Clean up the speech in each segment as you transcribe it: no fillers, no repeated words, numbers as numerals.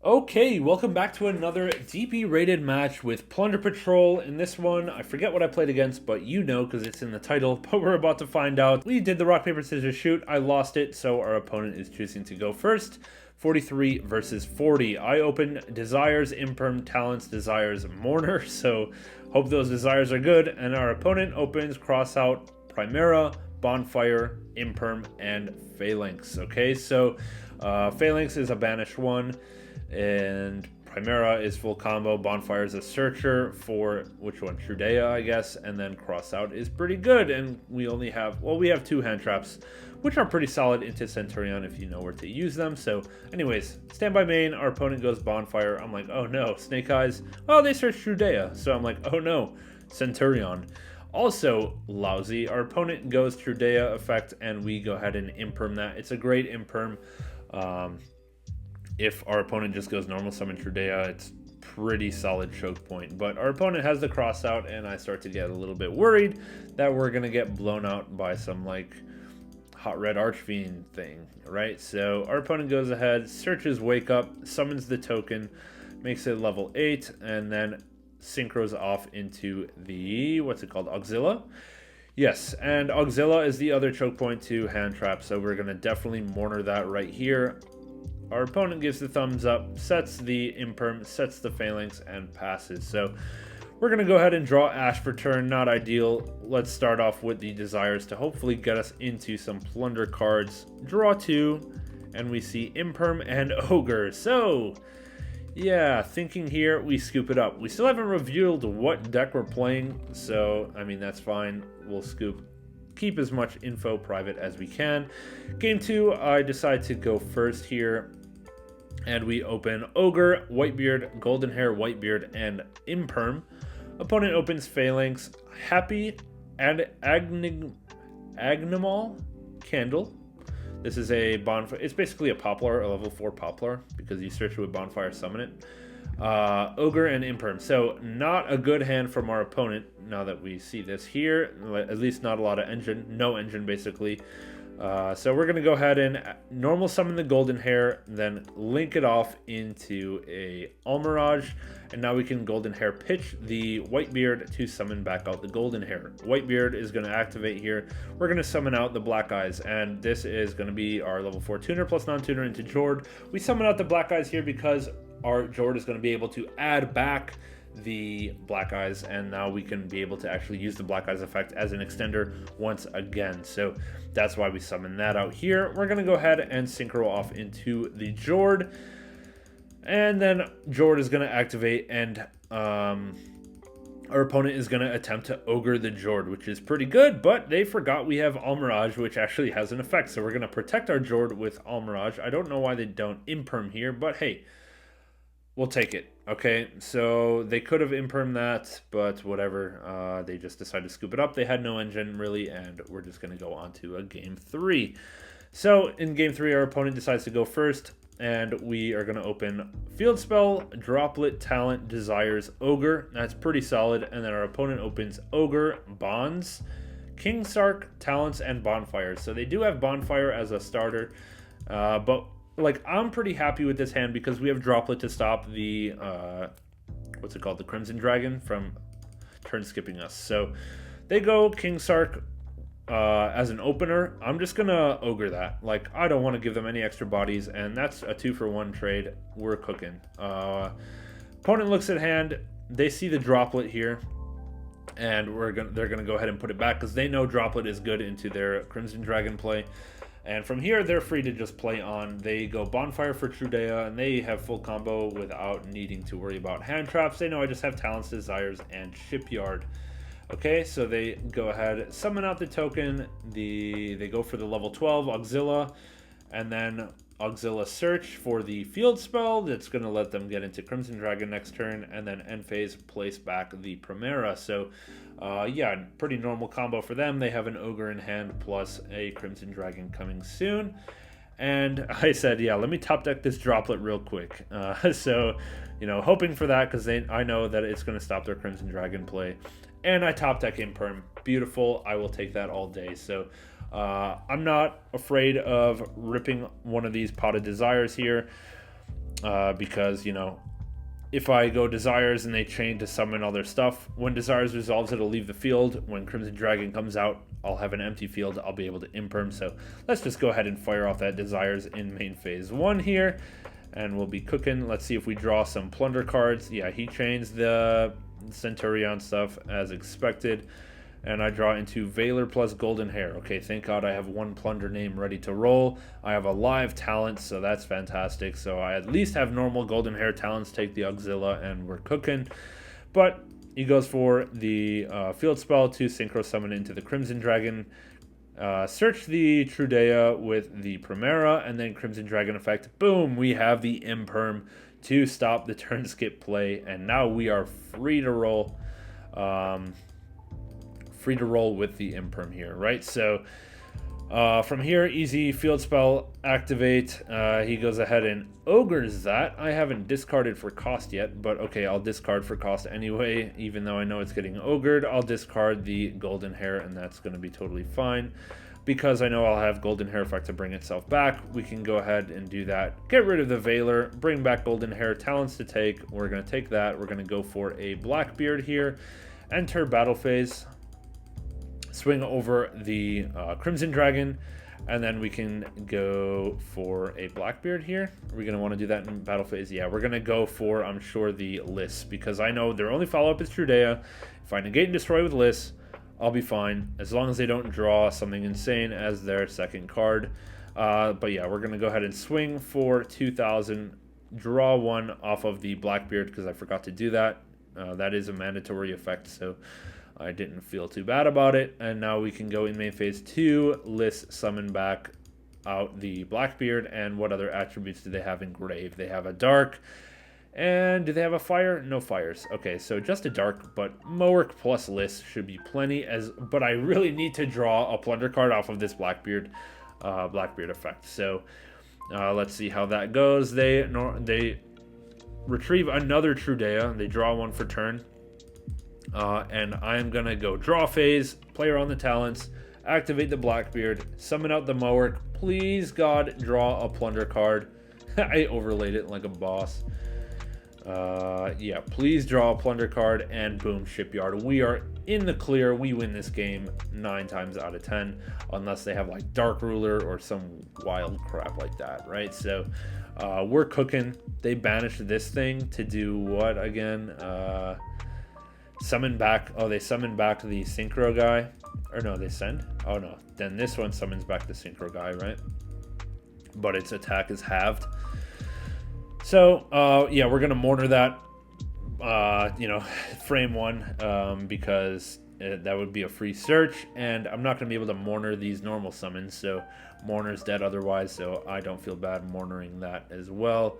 Okay, welcome back to another DP rated match with Plunder Patrol. In this one, I forget what I played against, but you know because it's in the title, but we're about to find out. We did the rock, paper, scissors, shoot. I lost it, so our opponent is choosing to go first. 43 versus 40. I open Desires, Imperm, Talents, Desires, Mourner, so hope those Desires are good. And our opponent opens Cross Out, Primera, Bonfire, Imperm, and Phalanx. Okay, so Phalanx is a banished one and Primera is full combo. Bonfire is a searcher for which one? Trudea, I guess, and then Cross Out is pretty good. And we only have we have two hand traps, which are pretty solid into Centurion if you know where to use them. So, anyways, standby main. Our opponent goes Bonfire. I'm like, oh no, Snake Eyes. Oh, they search Trudea, so I'm like, oh no, Centurion. Also lousy. Our opponent goes Trudea effect, and we go ahead and imperm that. It's a great imperm. If our opponent just goes normal summon Trudea, it's pretty solid choke point. But our opponent has the cross out, and I start to get a little bit worried that we're going to get blown out by some, like, Hot Red Archfiend thing, right? So our opponent goes ahead, searches Wake Up, summons the token, makes it level 8, and then synchros off into the, what's it called, Auxilla? Yes, and Auxilla is the other choke point to hand trap, so we're going to definitely mourner that right here. Our opponent gives the thumbs up, sets the imperm, sets the phalanx, and passes. So we're going to go ahead and draw Ash for turn. Not ideal. Let's start off with the desires to hopefully get us into some plunder cards. Draw 2, and we see imperm and ogre. So, yeah, thinking here, we scoop it up. We still haven't revealed what deck we're playing, so, I mean, that's fine. We'll keep as much info private as we can. Game 2, I decide to go first here. And we open Ogre, Whitebeard, Golden Hair, Whitebeard, and Imperm. Opponent opens Phalanx, Happy, and Agnemal Candle. This is a bonfire. It's basically a Poplar, a level 4 Poplar, because you search it with Bonfire, summon it. Ogre and Imperm. So not a good hand from our opponent now that we see this here. At least not a lot of engine. No engine, basically. So we're going to go ahead and normal summon the Golden Hair, then link it off into a Almirage, and now we can Golden Hair pitch the Whitebeard to summon back out the Golden Hair. Whitebeard is going to activate here. We're going to summon out the Black Eyes, and this is going to be our level 4 tuner plus non-tuner into Jord. We summon out the Black Eyes here because our Jord is going to be able to add back the Black Eyes, and now we can be able to actually use the Black Eyes effect as an extender once again. So that's why we summon that out here. We're going to go ahead and synchro off into the Jord, and then Jord is going to activate, and our opponent is going to attempt to ogre the Jord, which is pretty good, but they forgot we have Almirage, which actually has an effect, so we're going to protect our Jord with Almirage. I don't know why they don't imperm here, but hey, we'll take it. Okay, so they could have impermed that, but whatever. They just decided to scoop it up. They had no engine, really, and we're just going to go on to a game 3. So in game 3, our opponent decides to go first, and we are going to open Field Spell, Droplet, Talent, Desires, Ogre. That's pretty solid. And then our opponent opens Ogre, Bonds, King Sark, Talents, and Bonfire. So they do have Bonfire as a starter, but like, I'm pretty happy with this hand because we have Droplet to stop the, what's it called? The Crimson Dragon from turn skipping us. So they go King Sark as an opener. I'm just going to ogre that. Like, I don't want to give them any extra bodies, and that's a 2-for-1 trade. We're cooking. Opponent looks at hand. They see the Droplet here, and they're going to go ahead and put it back because they know Droplet is good into their Crimson Dragon play. And from here, they're free to just play on. They go Bonfire for Trudea, and they have full combo without needing to worry about hand traps. They know I just have Talents, Desires, and Shipyard. Okay, so they go ahead, summon out the token. They go for the level 12 Auxilla, and then Auxilla search for the field spell that's going to let them get into Crimson Dragon next turn, and then end phase place back the Primera. So yeah, pretty normal combo for them. They have an Ogre in hand plus a Crimson Dragon coming soon. And I said, yeah, let me top deck this Droplet real quick. So, you know, hoping for that because I know that it's going to stop their Crimson Dragon play. And I top deck Imperm. Beautiful. I will take that all day. So I'm not afraid of ripping one of these Pot of Desires here. because, you know, if I go Desires and they chain to summon all their stuff, when Desires resolves, it'll leave the field. When Crimson Dragon comes out, I'll have an empty field. I'll be able to imperm. So let's just go ahead and fire off that Desires in main phase 1 here. And we'll be cooking. Let's see if we draw some Plunder cards. Yeah, he chains the Centurion stuff as expected. And I draw into Valor plus Golden Hair. Okay, thank God I have one Plunder name ready to roll. I have a live talent, so that's fantastic. So I at least have normal Golden Hair talents take the Auxilla, and we're cooking. But he goes for the field spell to Synchro Summon into the Crimson Dragon. Search the Trudea with the Primera, and then Crimson Dragon effect. Boom! We have the Imperm to stop the turn skip play, and now we are free to roll. Free to roll with the Imperm here, right? So from here, easy field spell activate. He goes ahead and ogres that. I haven't discarded for cost yet, but okay, I'll discard for cost anyway. Even though I know it's getting ogred, I'll discard the Golden Hair, and that's going to be totally fine. Because I know I'll have Golden Hair effect to bring itself back, we can go ahead and do that. Get rid of the Valor, bring back Golden Hair, talents to take. We're going to take that. We're going to go for a Blackbeard here. Enter battle phase. Swing over the Crimson Dragon, and then we can go for a Blackbeard here. Are we going to want to do that in battle phase? Yeah, we're going to go for, I'm sure, the Liss, because I know their only follow-up is Trudea. If I negate and destroy with Liss, I'll be fine, as long as they don't draw something insane as their second card. But yeah, we're going to go ahead and swing for 2,000, draw one off of the Blackbeard, because I forgot to do that. That is a mandatory effect, so I didn't feel too bad about it. And now we can go in main phase 2, Liss summon back out the Blackbeard. And what other attributes do they have in Grave? They have a Dark. And do they have a Fire? No fires. Okay, so just a Dark, but Mowerk plus Liss should be plenty. But I really need to draw a Plunder card off of this Blackbeard effect. So let's see how that goes. They retrieve another Trudea. They draw one for turn. And I'm going to go draw phase, player on the talents, activate the Blackbeard, summon out the Mowerk. Please, God, draw a Plunder card. I overlaid it like a boss. Yeah, please draw a Plunder card, and boom, Shipyard. We are in the clear. We win this game 9 times out of 10, unless they have like Dark Ruler or some wild crap like that, right? So we're cooking. They banished this thing to do what again? Summon back. Oh, they summon back the Synchro guy. Or no, they send. Oh no. Then this one summons back the Synchro guy, right? But its attack is halved. So, yeah, we're going to Mourner that, frame 1, because that would be a free search. And I'm not going to be able to Mourner these normal summons. So, Mourner's dead otherwise, so I don't feel bad Mournering that as well.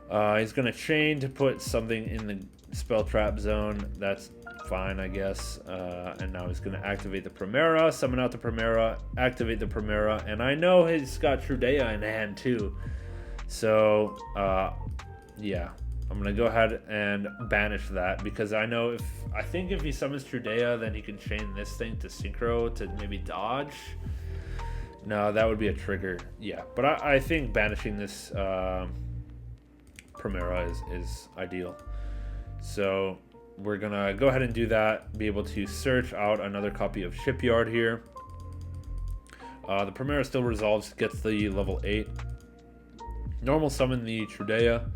He's going to chain to put something in the spell trap zone. That's fine, I guess. And now he's going to activate the Primera, summon out the Primera, activate the Primera, and I know he's got Trudea in hand too. So, yeah, I'm going to go ahead and banish that, because I know if he summons Trudea, then he can chain this thing to Synchro to maybe dodge. No, that would be a trigger. Yeah, but I think banishing this Primera is ideal. So we're going to go ahead and do that, be able to search out another copy of Shipyard here. The Primera still resolves, gets the level 8. Normal summon the Trudea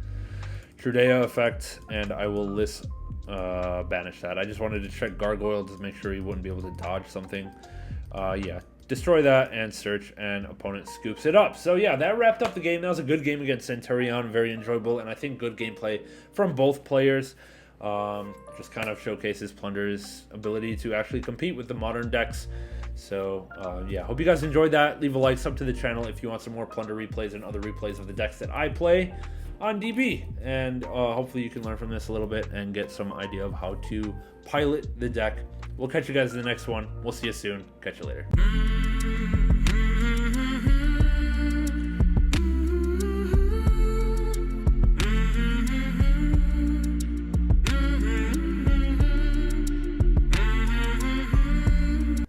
effect, and I will Liss banish that. I just wanted to check Gargoyle to make sure he wouldn't be able to dodge something. Yeah, destroy that and search, and opponent scoops it up. So yeah, that wrapped up the game. That was a good game against Centurion, very enjoyable, and I think good gameplay from both players. Just kind of showcases Plunder's ability to actually compete with the modern decks. So yeah, hope you guys enjoyed that. Leave a like, sub to the channel if you want some more Plunder replays and other replays of the decks that I play on DB. And hopefully you can learn from this a little bit and get some idea of how to pilot the deck. We'll catch you guys in the next one. We'll see you soon. Catch you later.